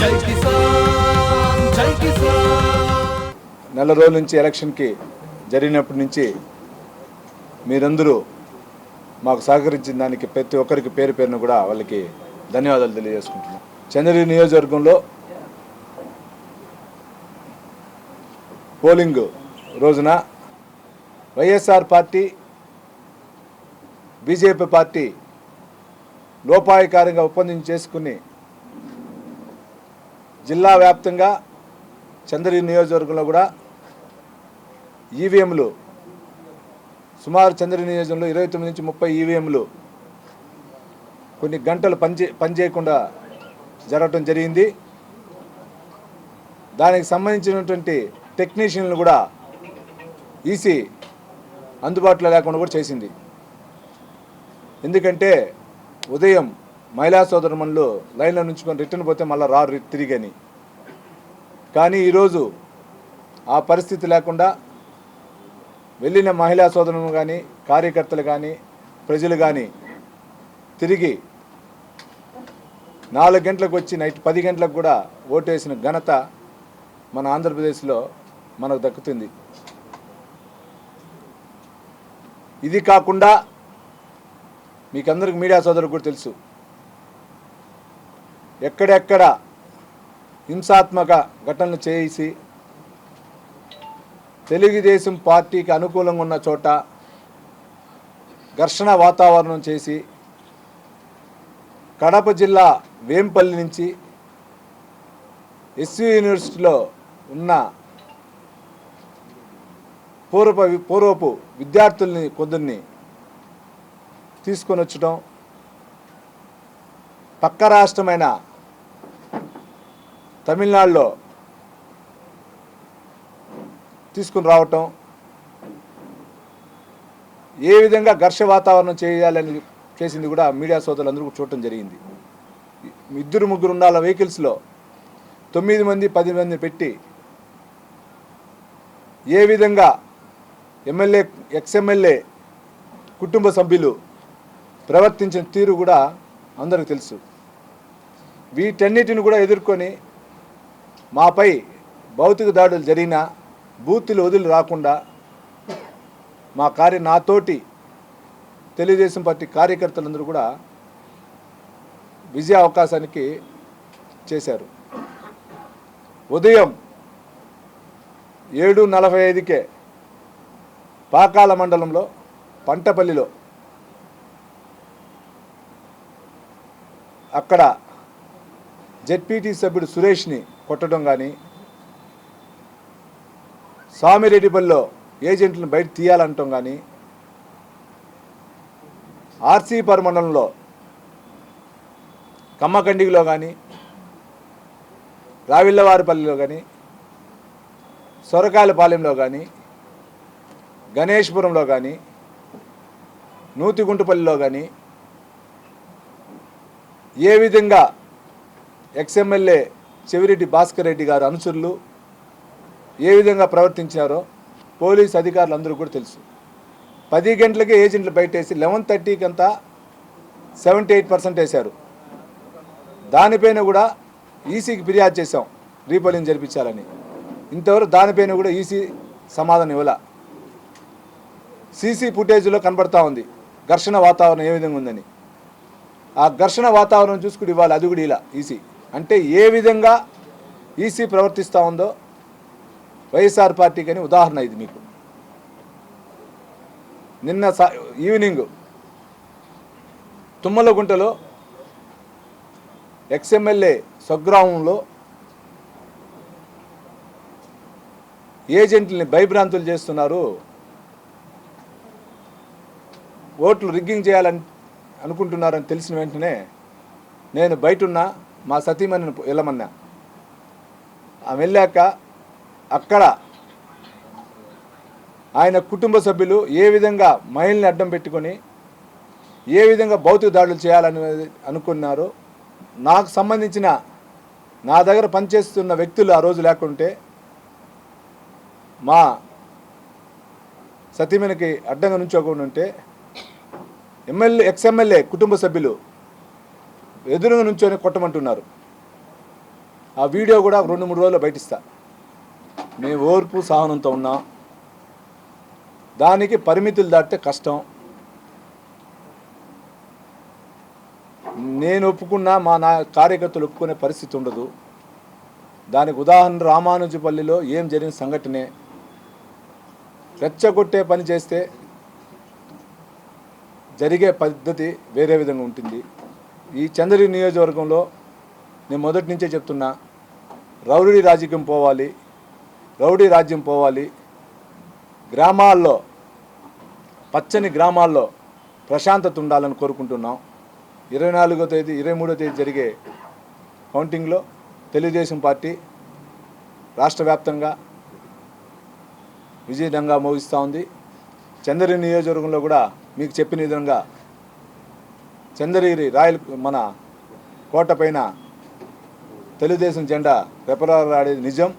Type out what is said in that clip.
జై కిసాన్ జై కిసాన్. నెల రోజుల నుంచి ఎలక్షన్కి జరిగినప్పటి నుంచి మీరందరూ మాకు సహకరించిన దానికి ప్రతి ఒక్కరికి పేరు పేరును కూడా వాళ్ళకి ధన్యవాదాలు తెలియజేసుకుంటున్నాం. చంద్రగిరి నియోజకవర్గంలో పోలింగ్ రోజున వైఎస్ఆర్ పార్టీ బీజేపీ పార్టీ లోపాయకారంగా ఒప్పందం చేసుకుని జిల్లా వ్యాప్తంగా చంద్రగిరి నియోజకవర్గంలో కూడా ఈవీఎంలు సుమారు చంద్రగిరి నియోజకవర్గంలో 29 నుంచి 30 ఈవీఎంలు కొన్ని గంటలు పనిచేయకుండా జరగటం జరిగింది. దానికి సంబంధించినటువంటి టెక్నీషియన్లు కూడా ఈసీ అందుబాటులో లేకుండా కూడా చేసింది. ఎందుకంటే ఉదయం మహిళా సోదరుమణులు లైన్లో నుంచుకొని రిటర్న్ పోతే మళ్ళీ రారు తిరిగని. కానీ ఈరోజు ఆ పరిస్థితి లేకుండా వెళ్ళిన మహిళా సోదరులు కానీ కార్యకర్తలు కానీ ప్రజలు కానీ తిరిగి 4 గంటలకు వచ్చి నైట్ 10 గంటలకు కూడా ఓటేసిన ఘనత మన ఆంధ్రప్రదేశ్లో మనకు దక్కుతుంది. ఇది కాకుండా మీకందరికి మీడియా సోదరులకు కూడా తెలుసు, ఎక్కడెక్కడ హింసాత్మక ఘటనలు చేసి తెలుగుదేశం పార్టీకి అనుకూలంగా ఉన్న చోట ఘర్షణ వాతావరణం చేసి కడప జిల్లా వేంపల్లి నుంచి ఎస్వి యూనివర్సిటీలో ఉన్న పూర్వపు విద్యార్థుల్ని కొందరిని తీసుకొని వచ్చడం, పక్క రాష్ట్రమైన తమిళనాడులో తీసుకుని రావటం, ఏ విధంగా ఘర్షణ వాతావరణం చేయాలని చేసింది కూడా మీడియా సోదరులందరూ చూడటం జరిగింది. 2-3 ఉండాల వెహికల్స్లో 9 మంది 10 మంది పెట్టి ఏ విధంగా ఎమ్మెల్యే ఎక్స్ఎమ్మెల్యే కుటుంబ సభ్యులు ప్రవర్తించిన తీరు కూడా అందరికీ తెలుసు. వీటన్నిటిని కూడా ఎదుర్కొని మాపై భౌతిక దాడులు జరిగిన బూతులు వదిలి రాకుండా నాతోటి తెలుగుదేశం పార్టీ కార్యకర్తలందరూ కూడా విజయ అవకాశానికి చేశారు. ఉదయం 7:45కే పాకాల మండలంలో పంటపల్లిలో అక్కడ జెడ్పీటీ సభ్యుడు సురేష్ని కొట్టడం కానీ, సామిరెడ్డిపల్లిలో ఏజెంట్లను బయట తీయాలంటాం కానీ, ఆర్సీపర్ మండలంలో కమ్మకండిలో కానీ, రావిళ్ళవారిపల్లిలో కానీ, సొరకాయలపాలెంలో కానీ, గణేష్పురంలో కానీ, నూతిగుంటుపల్లిలో కానీ ఏ విధంగా ఎక్స్ఎమ్మెల్యే చెవిరెడ్డి భాస్కర్ రెడ్డి గారు అనుచరులు ఏ విధంగా ప్రవర్తించారో పోలీస్ అధికారులు అందరూ కూడా తెలుసు. 10 గంటలకే ఏజెంట్లు బయటేసి 11:30కి అంతా 78% వేశారు. దానిపైన కూడా ఈసీకి ఫిర్యాదు చేశాం రీపోలింగ్ జరిపించాలని. ఇంతవరకు దానిపైన కూడా ఈసీ సమాధానం ఇవ్వాల. సీసీ ఫుటేజ్లో కనబడతా ఉంది ఘర్షణ వాతావరణం ఏ విధంగా ఉందని. ఆ ఘర్షణ వాతావరణం చూసుకుని ఇవ్వాలి, అది కూడా ఇలా ఈసీ. అంటే ఏ విధంగా ఈసీ ప్రవర్తిస్తూ ఉందో వైఎస్ఆర్ పార్టీకి అని ఉదాహరణ ఇది మీకు. నిన్న ఈవినింగ్ తుమ్మలగుంటలో ఎక్స్ఎమ్మెల్యే స్వగ్రామంలో ఏజెంట్లని భయభ్రాంతులు చేస్తున్నారు, ఓట్లు రిగ్గింగ్ చేయాలని అనుకుంటున్నారని తెలిసిన వెంటనే నేను బయటున్నా మా సతీమణిని వెళ్ళమన్నా. ఆమె వెళ్ళాక అక్కడ ఆయన కుటుంబ సభ్యులు ఏ విధంగా మహిళని అడ్డం పెట్టుకొని ఏ విధంగా భౌతిక దాడులు చేయాలని అనుకున్నారో, నాకు సంబంధించిన నా దగ్గర పనిచేస్తున్న వ్యక్తులు ఆ రోజు లేకుంటే మా సతీమణికి అడ్డంగా నుంచోకుండా ఉంటే ఎక్స్ఎమ్మెల్యే కుటుంబ సభ్యులు ఎదురుగా నుంచొని కొట్టమంటున్నారు. ఆ వీడియో కూడా 2-3 రోజుల్లో బయటిస్తా. మేము ఓర్పు సహనంతో ఉన్నాం. దానికి పరిమితులు దాటితే కష్టం. నేను ఒప్పుకున్నా మా కార్యకర్తలు ఒప్పుకునే పరిస్థితి ఉండదు. దానికి ఉదాహరణ రామానుజపల్లిలో ఏం జరిగిన సంఘటనే. రెచ్చగొట్టే పని చేస్తే జరిగే పద్ధతి వేరే విధంగా ఉంటుంది. ఈ చంద్రగిరి నియోజకవర్గంలో నేను మొదటి నుంచే చెప్తున్నా, రౌడీ రాజకీయం పోవాలి, రౌడీ రాజ్యం పోవాలి. గ్రామాల్లో, పచ్చని గ్రామాల్లో ప్రశాంతత ఉండాలని కోరుకుంటున్నాం. 24వ తేదీ 23వ తేదీ జరిగే కౌంటింగ్లో తెలుగుదేశం పార్టీ రాష్ట్ర వ్యాప్తంగా విజయదంగా మోగిస్తూ ఉంది. చంద్రగిరి నియోజకవర్గంలో కూడా మీకు చెప్పిన విధంగా చంద్రగిరి మన కోట పైన తెలుగుదేశం జెండా రెపరెపలాడేది నిజం.